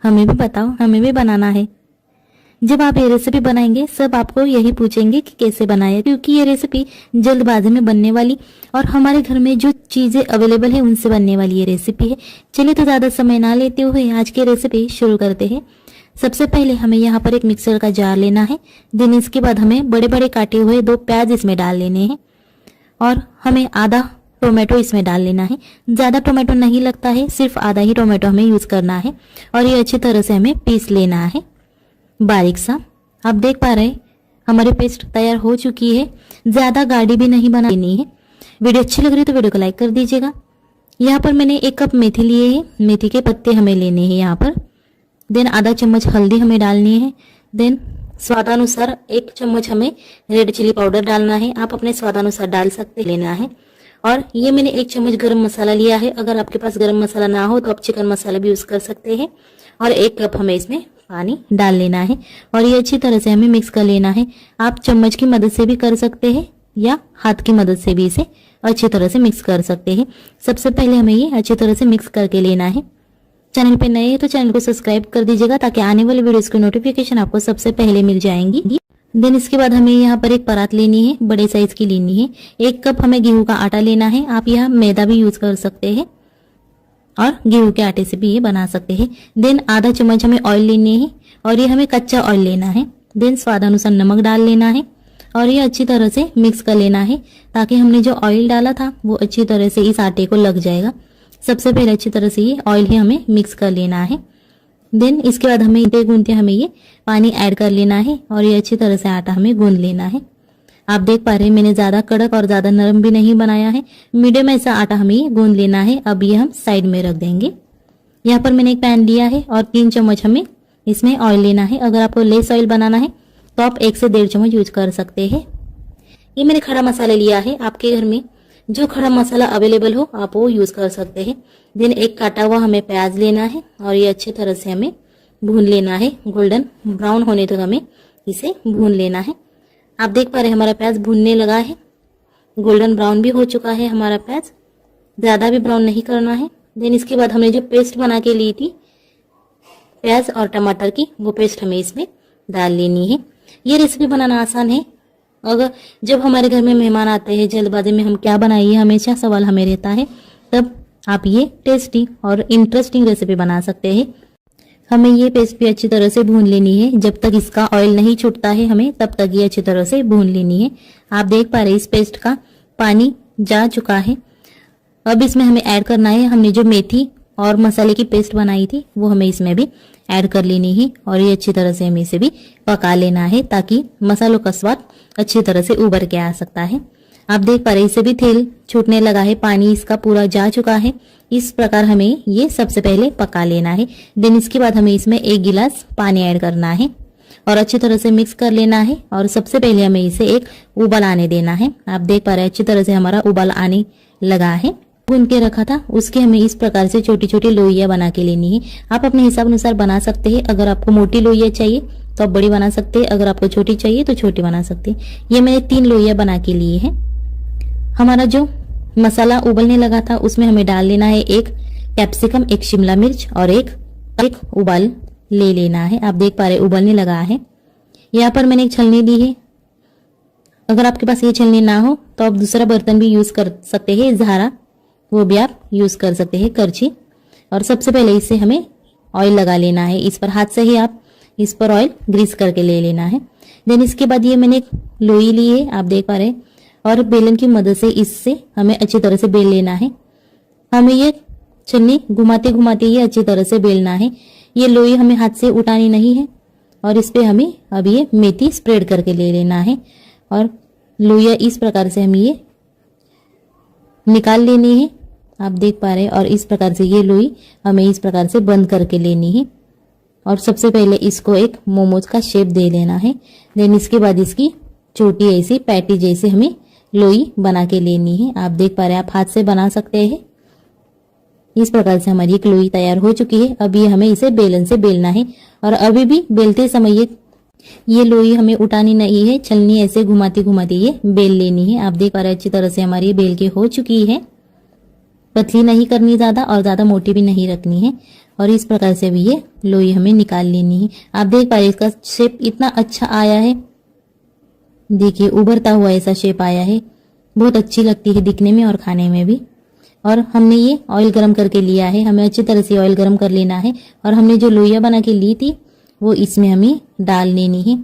हमें भी बताओ, हमें भी बनाना है। जब आप ये रेसिपी बनाएंगे सब आपको यही पूछेंगे कि कैसे बनाया, क्योंकि ये रेसिपी जल्दबाजी में बनने वाली और हमारे घर में जो चीजें अवेलेबल है उनसे बनने वाली ये रेसिपी है। चलिए तो ज्यादा समय ना लेते हुए आज की रेसिपी शुरू करते हैं। सबसे पहले हमें यहाँ पर एक मिक्सर का जार लेना है। देन इसके बाद हमें बड़े बड़े काटे हुए 2 प्याज इसमें डाल लेने हैं और हमें आधा टोमेटो इसमें डाल लेना है। ज्यादा टोमेटो नहीं लगता है, सिर्फ आधा ही टोमेटो हमें यूज करना है और ये अच्छी तरह से हमें पीस लेना है बारीक सा। आप देख पा रहे हैं हमारी पेस्ट तैयार हो चुकी है। ज्यादा गाढ़ी भी नहीं बनानी है। वीडियो अच्छी लग रही है तो वीडियो को लाइक कर दीजिएगा। यहाँ पर मैंने 1 कप मेथी लिए है। मेथी के पत्ते हमें लेने हैं यहाँ पर। देन आधा चम्मच हल्दी हमें डालनी है। देन स्वादानुसार 1 चम्मच हमें रेड चिली पाउडर डालना है। आप अपने स्वादानुसार डाल सकते लेना है। और ये मैंने 1 चम्मच गरम मसाला लिया है। अगर आपके पास गरम मसाला ना हो तो आप चिकन मसाला भी यूज कर सकते हैं। और 1 कप हमें इसमें पानी डाल लेना है और ये अच्छी तरह से हमें मिक्स कर लेना है। आप चम्मच की मदद से भी कर सकते हैं या हाथ की मदद से भी इसे अच्छी तरह से मिक्स कर सकते हैं। सबसे पहले हमें ये अच्छी तरह से मिक्स करके लेना है। चैनल पे नए हैं तो चैनल को सब्सक्राइब कर दीजिएगा ताकि आने वाले वीडियोस की नोटिफिकेशन आपको सबसे पहले मिल जाएंगी। देन इसके बाद हमें यहाँ पर एक परात लेनी है, बड़े साइज की लेनी है। 1 कप हमें गेहूं का आटा लेना है। आप यहाँ मैदा भी यूज कर सकते हैं और गेहूं के आटे से भी ये बना सकते हैं। देन आधा चम्मच हमें ऑयल लेनी है और ये हमें कच्चा ऑयल लेना है। देन स्वादानुसार नमक डाल लेना है और ये अच्छी तरह से मिक्स कर लेना है ताकि हमने जो ऑयल डाला था वो अच्छी तरह से इस आटे को लग जाएगा। सबसे पहले अच्छी तरह से ये ऑयल ही हमें मिक्स कर लेना है। देन इसके बाद हमें गूंदते हमें ये पानी ऐड कर लेना है और ये अच्छी तरह से आटा हमें गूंद लेना है। आप देख पा रहे हैं मैंने ज्यादा कड़क और ज्यादा नरम भी नहीं बनाया है, मीडियम ऐसा आटा हमें ये गूंद लेना है। अब ये हम साइड में रख देंगे। यहाँ पर मैंने एक पैन लिया है और 3 चम्मच हमें इसमें ऑयल लेना है। अगर आपको लेस ऑयल बनाना है तो आप 1 से 1.5 चम्मच यूज कर सकते हैं। ये मैंने खड़ा मसाला लिया है। आपके घर में जो खड़ा मसाला अवेलेबल हो आप वो यूज कर सकते हैं। देन एक काटा हुआ हमें प्याज लेना है और ये अच्छी तरह से हमें भून लेना है। गोल्डन ब्राउन होने तक हमें इसे भून लेना है। आप देख पा रहे हैं हमारा प्याज भूनने लगा है, गोल्डन ब्राउन भी हो चुका है हमारा प्याज, ज्यादा भी ब्राउन नहीं करना है। देन इसके बाद हमने जो पेस्ट बना के ली थी प्याज और टमाटर की, वो पेस्ट हमें इसमें डाल लेनी है। ये रेसिपी बनाना आसान है। अगर जब हमारे घर में मेहमान आते हैं जल्दबाजी में हम क्या बनाइए हमेशा सवाल हमें रहता है, तब आप ये टेस्टी और इंटरेस्टिंग रेसिपी बना सकते हैं। हमें ये पेस्ट भी अच्छी तरह से भून लेनी है। जब तक इसका ऑयल नहीं छूटता है हमें तब तक ये अच्छी तरह से भून लेनी है। आप देख पा रहे हैं इस पेस्ट का पानी जा चुका है। अब इसमें हमें ऐड करना है हमने जो मेथी और मसाले की पेस्ट बनाई थी वो हमें इसमें भी ऐड कर लेनी है और ये अच्छी तरह से हमें इसे भी पका लेना है ताकि मसालों का स्वाद अच्छी तरह से उभर के आ सकता है। आप देख पा रहे हैं इसे भी तेल छूटने लगा है, पानी इसका पूरा जा चुका है। इस प्रकार हमें ये सबसे पहले पका लेना है। देन इसके बाद हमें इसमें 1 गिलास पानी ऐड करना है और अच्छी तरह से मिक्स कर लेना है और सबसे पहले हमें इसे एक उबाल आने देना है। आप देख पा रहे हैं अच्छी तरह से हमारा उबाल आने लगा है। भून के रखा था उसके हमें इस प्रकार से छोटी छोटी लोइयां बना के लेनी है। आप अपने हिसाब अनुसार बना सकते हैं। अगर आपको मोटी लोइयां चाहिए तो आप बड़ी बना सकते हैं, अगर आपको छोटी चाहिए तो छोटी बना सकते हैं। ये मैंने 3 लोइयां बना के लिए है। हमारा जो मसाला उबलने लगा था उसमें हमें डाल लेना है 1 कैप्सिकम, 1 शिमला मिर्च और एक उबाल ले लेना है। आप देख पा रहे उबलने लगा है। यहाँ पर मैंने एक छलनी ली है। अगर आपके पास ये छलनी ना हो तो आप दूसरा बर्तन भी यूज कर सकते हैं, झारा वो भी आप यूज कर सकते हैं, करछी। और सबसे पहले इससे हमें ऑयल लगा लेना है। इस पर हाथ से ही आप इस पर ऑयल ग्रीस करके ले लेना है। देन इसके बाद ये मैंने एक लोई ली है, आप देख पा रहे हैं, और बेलन की मदद से इससे हमें अच्छी तरह से बेल लेना है। हमें ये छन्नी घुमाते घुमाते ये अच्छी तरह से बेलना है। ये लोई हमें हाथ से उठानी नहीं है और इस पे हमें अब ये मेथी स्प्रेड करके ले लेना है और लोइया इस प्रकार से हमें ये निकाल लेनी है। आप देख पा रहे हैं और इस प्रकार से ये लोई हमें इस प्रकार से बंद करके लेनी है और सबसे पहले इसको एक मोमोज का शेप दे लेना है। देन इसके बाद इसकी छोटी ऐसी पैटी जैसे हमें लोई बना के लेनी है। आप देख पा रहे हैं, आप हाथ से बना सकते हैं। इस प्रकार से हमारी एक लोई तैयार हो चुकी है। अब ये हमें इसे बेलन से बेलना है और अभी भी बेलते समय ये लोई हमें उठानी नहीं है, छलनी ऐसे घुमाती घुमाती ये बेल लेनी है। आप देख पा रहे हैं अच्छी तरह से हमारी बेल के हो चुकी है। पतली नहीं करनी ज़्यादा और ज़्यादा मोटी भी नहीं रखनी है। और इस प्रकार से भी ये लोई हमें निकाल लेनी है। आप देख पा रहे इसका शेप इतना अच्छा आया है, देखिए उभरता हुआ ऐसा शेप आया है। बहुत अच्छी लगती है दिखने में और खाने में भी। और हमने ये ऑयल गरम करके लिया है, हमें अच्छी तरह से ऑयल गरम कर लेना है। और हमने जो लोइयाँ बना के ली थी वो इसमें हमें डाल लेनी है।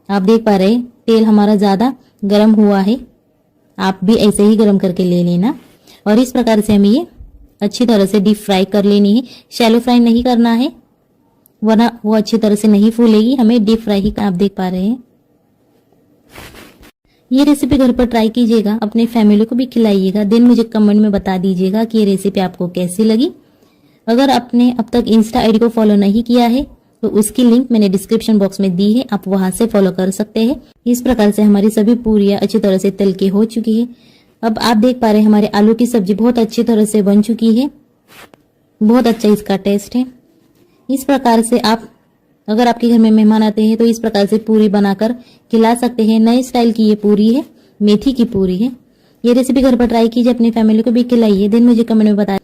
आप देख पा रहे तेल हमारा ज़्यादा गरम हुआ है, आप भी ऐसे ही गरम करके ले लेना। और इस प्रकार से हमें ये अच्छी तरह से डीप फ्राई कर लेनी है। शैलो फ्राई नहीं करना है वरना वो अच्छी तरह से नहीं फूलेगी, हमें डीप फ्राई ही। आप देख पा रहे हैं ये रेसिपी घर पर ट्राई कीजिएगा, अपने फैमिली को भी खिलाइएगा। देन मुझे कमेंट में बता दीजिएगा कि ये रेसिपी आपको कैसी लगी। अगर आपने अब तक इंस्टा आईडी को फॉलो नहीं किया है तो उसकी लिंक मैंने डिस्क्रिप्शन बॉक्स में दी है, आप वहां से फॉलो कर सकते हैं। इस प्रकार से हमारी सभी पूरियां अच्छी तरह से तल के हो चुकी है। अब आप देख पा रहे हैं हमारे आलू की सब्जी बहुत अच्छी तरह से बन चुकी है, बहुत अच्छा इसका टेस्ट है। इस प्रकार से आप अगर आपके घर में मेहमान आते हैं तो इस प्रकार से पूरी बनाकर खिला सकते हैं। नए स्टाइल की ये पूरी है, मेथी की पूरी है। ये रेसिपी घर पर ट्राई कीजिए, अपनी फैमिली को भी खिलाइए। देन मुझे कमेंट में बताइए।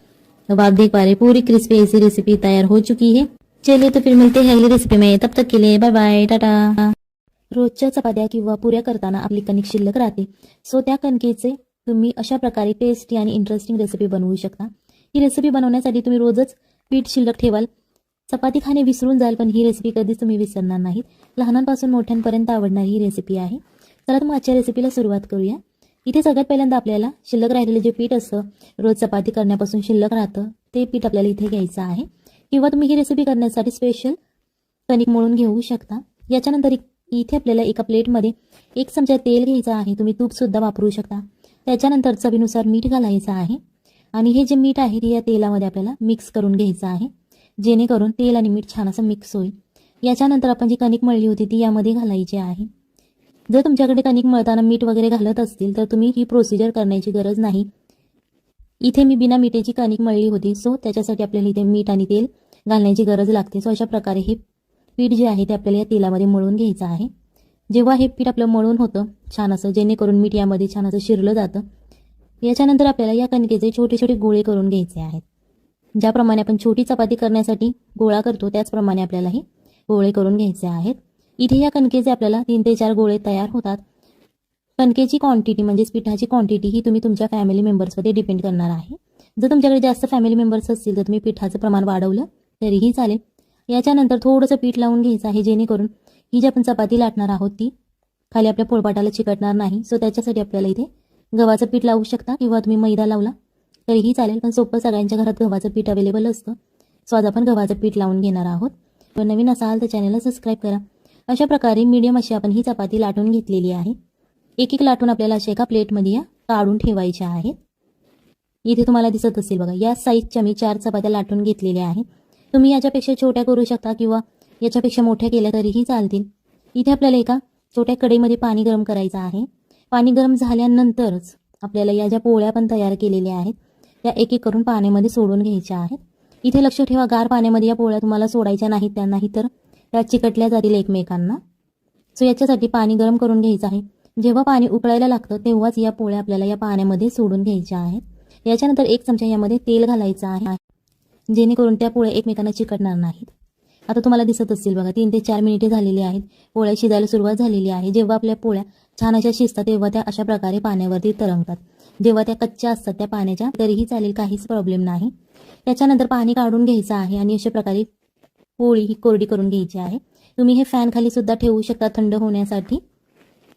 अब आप देख पा रहे पूरी क्रिस्पी ऐसी रेसिपी तैयार हो चुकी है। चलिए तो फिर मिलते हैं अगली रेसिपी में, तब तक के लिए बाय बाय, टाटा। रोजच्या चपात्या किंवा पुऱ्या करताना आपली कणिक शिल्लक राहते, सो त्या कणकेचे तुम्ही अशा प्रकारे टेस्टी आणि इंटरेस्टिंग रेसिपी बनवू शकता। ही रेसिपी बनवण्यासाठी तुम्ही रोजच पीठ शिल्लक ठेवाल, चपाती खाणे विसरून जाल, पण ही रेसिपी कधीच तुम्ही विसरणार नाहीत। लहानांपासून मोठ्यांपर्यंत आवडणारी ही रेसिपी आहे। चला तर मग आजच्या रेसिपीला सुरुवात करूया। इथे सगळ्यात पहिल्यांदा आपल्याला शिल्लक राहिलेले जे पीठ असतं, रोज चपाती करण्यापासून शिल्लक राहतं, ते पीठ आपल्याला इथे घ्यायचं आहे। किंवा तुम्ही ही रेसिपी करण्यासाठी स्पेशल कणिक मळून घेऊ शकता। याच्यानंतर इथे आपल्याला एका प्लेटमध्ये 1 चमचा तेल घ्यायचं आहे, तुम्ही तूप सुद्धा वापरू शकता। त्याच्यानंतर चवीनुसार मीठ घालायचं आहे आणि हे जे मीठ आहे ते या तेलामध्ये आपल्याला मिक्स करून घ्यायचं आहे, जेणेकरून तेल आणि मीठ छान असं मिक्स होईल। याच्यानंतर आपण जी कणिक मळली होती ती यामध्ये घालायची आहे। जर तुमच्याकडे कणिक मळताना मीठ वगैरे घालत असतील तर तुम्ही ही प्रोसिजर करण्याची गरज नाही। इथे मी बिना मिठाची कणिक मळली होती, सो त्याच्यासाठी आपल्याला इथे मीठ आणि तेल घालण्याची गरज लागते। सो अशा प्रकारे हे पीठ जे आहे ते आपल्याला या तेलामध्ये मळून घ्यायचं आहे। जेव्हा हे पीठ आपलं मळून होतं छान असं, जेणेकरून मीठ यामध्ये छान असं शिरलं जातं। याच्यानंतर आपल्याला या कणकेचे छोटे छोटे गोळे करून घ्यायचे आहेत। ज्याप्रमाणे आपण छोटी चपाती करण्यासाठी गोळा करतो त्याचप्रमाणे आपल्याला हे गोळे करून घ्यायचे आहेत। इथे या कणकेचे आपल्याला 3 ते 4 गोळे तयार होतात। कणकेची क्वांटिटी म्हणजे पिठाची क्वांटिटी ही तुम्ही तुमच्या फॅमिली मेंबर्सवर डिपेंड करणार आहे। जर तुमच्याकडे जास्त फॅमिली मेंबर्स असतील तर तुम्ही पिठाचं प्रमाण वाढवलं तरीही चालेल। याच्यानंतर थोडंसं पीठ लावून घ्यायचं आहे, जेणेकरून ही जी आपण चपाती लाटणार आहोत ती खाली आपल्या पोळपाटाला चिकटणार नाही। सो त्याच्यासाठी आपल्याला इथे गव्हाचं पीठ लावू शकता किंवा तुम्ही मैदा लावला तरीही चालेल, पण सोपं सगळ्यांच्या घरात गव्हाचं पीठ अवेलेबल असतं। सो आज आपण गव्हाचं पीठ लावून घेणार आहोत। तर नवीन असाल तर चॅनलला सबस्क्राईब करा। अशा प्रकारे मीडियम अशी आपण ही चपाती लाटून घेतलेली आहे। एक एक लाटून आपल्याला अशा एका प्लेटमध्ये या काढून ठेवायच्या आहेत। इथे तुम्हाला दिसत असेल बघा, या साईजच्या मी 4 चपात्या लाटून घेतलेल्या आहेत। तुम्ही याच्यापेक्षा छोट्या करू शकता किंवा याच्यापेक्षा मोठ्या केल्या तरीही चालतील। इथे आपल्याला एका छोट्या कढईमध्ये पाणी गरम करायचं आहे। पाणी गरम झाल्यानंतरच आपल्याला या ज्या पोळ्या पण तयार केलेल्या आहेत त्या एक एक करून पाण्यामध्ये सोडून घ्यायच्या आहेत। इथे लक्ष ठेवा, गार पाण्यामध्ये या पोळ्या तुम्हाला सोडायच्या नाहीत, त्या नाही तर त्या चिकटल्या जातील एकमेकांना। सो याच्यासाठी पाणी गरम करून घ्यायचं आहे। जेव्हा पाणी उकळायला लागतं तेव्हाच या पोळ्या आपल्याला या पाण्यामध्ये सोडून घ्यायच्या आहेत। याच्यानंतर 1 चमचा यामध्ये तेल घालायचं आहे, जेणेकरून त्या पोळ्या एकमेकांना चिकटणार नाहीत। आता तुम्हाला दिसत असेल बघा 3 ते 4 मिनिटे झालेली आहेत, पोळ्या शिजायला सुरुवात झालेली आहे। जेव्हा आपल्या पोळ्या छान अशा शिजतात तेव्हा त्या अशा प्रकारे पाण्यावरती तरंगतात। जेव्हा त्या कच्च्या असतात त्या पाण्याच्या तरीही चालेल, काहीच प्रॉब्लेम नाही। त्याच्यानंतर पाणी काढून घ्यायचं आहे आणि अशा प्रकारे पोळी ही कोरडी करून घ्यायची आहे। तुम्ही हे फॅन खाली सुद्धा ठेवू शकता थंड होण्यासाठी।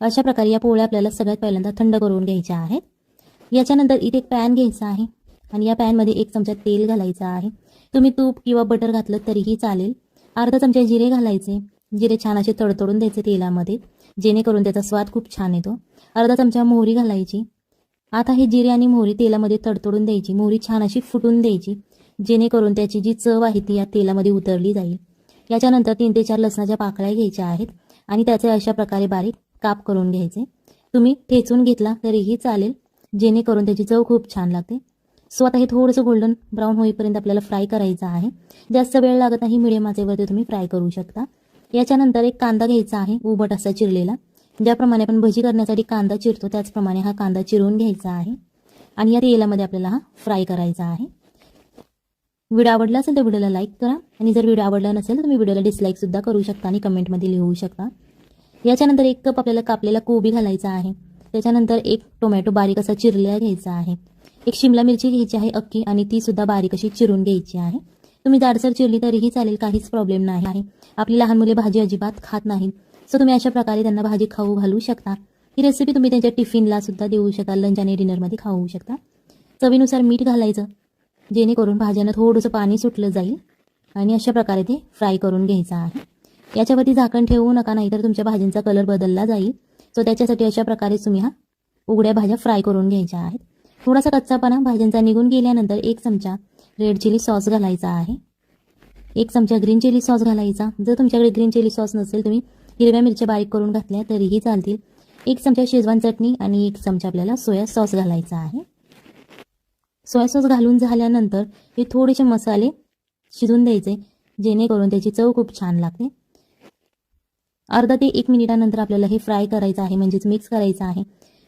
अशा प्रकारे या पोळ्या आपल्याला सगळ्यात पहिल्यांदा थंड करून घ्यायच्या आहेत। याच्यानंतर इथे एक पॅन घ्यायचा आहे आणि या पॅनमध्ये 1 चमचा तेल घालायचं आहे। तुम्ही तूप किंवा बटर घातलं तरीही चालेल। अर्धा चमचा जिरे घालायचे, जिरे छान असे तडतडून द्यायचे तेलामध्ये, जेणेकरून त्याचा स्वाद खूप छान येतो। अर्धा चमचा मोहरी घालायची। आता हे जिरे आणि मोहरी तेलामध्ये तडतडून द्यायची, मोहरी छान अशी फुटून द्यायची, जेणेकरून त्याची जी चव आहे ती या तेलामध्ये उतरली जाईल। याच्यानंतर 3 ते 4 लसणाच्या पाकळ्या घ्यायच्या आहेत आणि त्याचे अशा प्रकारे बारीक काप करून घ्यायचे। तुम्ही ठेचून घेतला तरीही चालेल, जेणेकरून त्याची चव खूप छान लागते। सो आता हे थोडंसं गोल्डन ब्राऊन होईपर्यंत आपल्याला फ्राय करायचं आहे। जास्त वेळ लागत नाही, मिडियम आचेवरती तुम्ही फ्राय करू शकता। याच्यानंतर एक कांदा घ्यायचा आहे, उभट असा चिरलेला। ज्याप्रमाणे आपण भजी करण्यासाठी कांदा चिरतो त्याचप्रमाणे हा कांदा चिरून घ्यायचा आहे। आणि या तेलामध्ये आपल्याला हा फ्राय करायचा आहे. व्हिडिओ आवडला असेल तर व्हिडिओला लाईक करा आणि जर व्हिडिओ आवडला नसेल तर तुम्ही व्हिडिओला डिसलाईक सुद्धा करू शकता आणि कमेंटमध्ये लिहू शकता. याच्यानंतर 1 कप आपल्याला कापलेला कोबी घालायचा आहे. त्याच्यानंतर 1 टोमॅटो बारीक असा चिरलेला घ्यायचा आहे. 1 शिमला मिरची घ्यायची आहे अख्खी आणि ती सुद्धा बारीक अशी चिरून घ्यायची आहे. तुम्ही जाडसर चिरली तरीही चालेल, काहीच प्रॉब्लेम नाही आहे. आपली लहान मुले भाजी अजिबात खात नाहीत, सो तुम्ही अशा प्रकारे त्यांना भाजी खाऊ घालू शकता. ही रेसिपी तुम्ही त्यांच्या टिफिनला सुद्धा देऊ शकाल, लंच आणि डिनरमध्ये खाऊ शकता. चवीनुसार मीठ घालायचं जेणेकरून भाज्यांना थोडंसं पाणी सुटलं जाईल आणि अशा प्रकारे ते फ्राय करून घ्यायचं आहे. याच्यावरती झाकण ठेवू नका, नाहीतर तुमच्या भाजींचा कलर बदलला जाईल. सो त्याच्यासाठी अशा प्रकारे तुम्ही उघड्या भाज्या फ्राय करून घ्यायच्या आहेत. थोडासा कच्चापणा भाज्यांचा निघून गेल्यानंतर 1 चमचा रेड चिली सॉस घालायचा आहे. 1 चमचा ग्रीन चिली सॉस घालायचा. जर तुमच्याकडे ग्रीन चिली सॉस नसेल तुम्ही हिरव्या मिरच्या बारीक करून घातल्या तरीही चालतील. 1 चमचा शेजवान चटणी आणि 1 चमचा आपल्याला सोया सॉस घालायचा आहे. सोया सॉस घालून झाल्यानंतर हे थोडेसे मसाले शिजून द्यायचे जेणेकरून त्याची चव खूप छान लागते. अर्धा ते 1 मिनिटानंतर आपल्याला हे फ्राय करायचं आहे, म्हणजेच मिक्स करायचं आहे.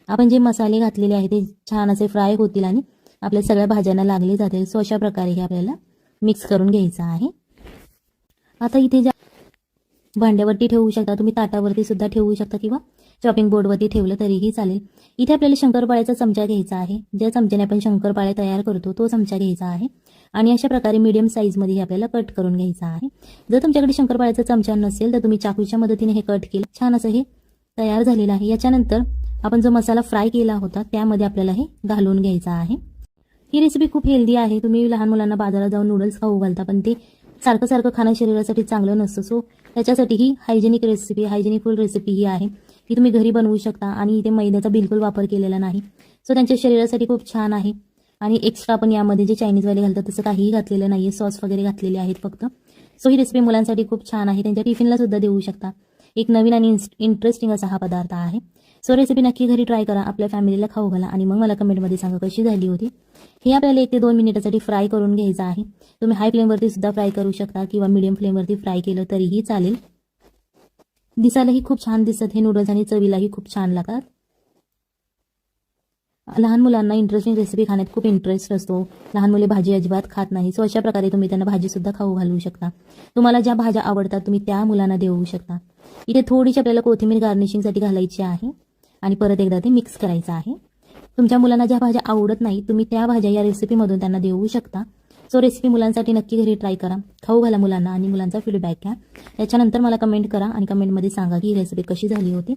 आपण जे मसाले घातलेले आहे ते छान असे फ्राय होतील आणि आपल्या सगळ्या भाज्यांना लागले जातील. सो अशा प्रकारे हे आपल्याला मिक्स करून घ्यायचं आहे. आता इथे ज्या भांड्यावरती ठेवू शकता तुम्ही, ताटावरती सुद्धा ठेवू शकता किंवा चॉपिंग बोर्डवरती ठेवलं तरीही चालेल. इथे आपल्याला शंकरपाळ्याचा चमचा घ्यायचा आहे. ज्या चमच्याने आपण शंकरपाळ्या तयार करतो तो चमचा घ्यायचा आहे आणि अशा प्रकारे मीडियम साईजमध्ये हे आपल्याला कट करून घ्यायचं आहे. जर तुमच्याकडे शंकरपाळ्याचा चमचा नसेल तर तुम्ही चाकूच्या मदतीने हे कट केलं. छान असं हे तयार झालेलं आहे. याच्यानंतर आपण जो मसाला फ्राय केला होता त्यामध्ये आपल्याला हे घालून घ्यायचं आहे. ही रेसिपी खूप हेल्दी आहे. तुम्ही लहान मुलांना बाजारात जाऊन नूडल्स खाऊ घालता, पण ते सारखं सारखं खाणं शरीरासाठी चांगलं नसतं. सो त्याच्यासाठी ही हायजेनिक रेसिपी, हायजेनिकफुल रेसिपी ही आहे. ही तुम्ही घरी बनवू शकता आणि इथे मैद्याचा बिलकुल वापर केलेला नाही. सो त्यांच्या शरीरासाठी खूप छान आहे. आणि एक्स्ट्रा पण यामध्ये जे चायनीजवाले घालतात तसं काहीही घातलेलं नाही आहे, सॉस वगैरे घातलेले आहेत फक्त. सो ही रेसिपी मुलांसाठी खूप छान आहे, त्यांच्या टिफिनला सुद्धा देऊ शकता. एक नवीन आणि इंटरेस्टिंग असा हा पदार्थ आहे. सो रेसिपी नक्की घरी ट्राय करा, आपल्या फॅमिलीला खाऊ घाला आणि मग मला कमेंटमध्ये सांगा कशी झाली होती. हे आपल्याला 1 ते 2 मिनिटासाठी फ्राय करून घ्यायचं आहे. तुम्ही हाय फ्लेमवरती सुद्धा फ्राय करू शकता किंवा मीडियम फ्लेमवरती फ्राय केलं तरीही चालेल. दिसायलाही खूप छान दिसत हे नूडल्स आणि चवीलाही खूप छान लागतात. लहान मुलांना इंटरेस्टिंग रेसिपी खाण्यात खूप इंटरेस्ट असतो. लहान मुले भाजी अजिबात खात नाही. सो अशा प्रकारे तुम्ही त्यांना भाजी सुद्धा खाऊ घालू शकता. तुम्हाला ज्या भाज्या आवडतात तुम्ही त्या मुलांना देऊ शकता. इथे थोडीशी आपल्याला कोथिंबीर गार्निशिंगसाठी घालायची आहे आणि परत एकदा ते मिक्स करायचं आहे. तुमच्या मुलांना ज्या भाज्या आवडत नाही तुम्ही त्या भाज्या या रेसिपीमधून त्यांना देऊ शकता. सो रेसिपी मुलांसाठी नक्की घरी ट्राय करा, खाऊ घाला मुलांना आणि मुलांचा फीडबॅक घ्या. त्याच्यानंतर मला कमेंट करा आणि कमेंटमध्ये सांगा की ही रेसिपी कशी झाली होती.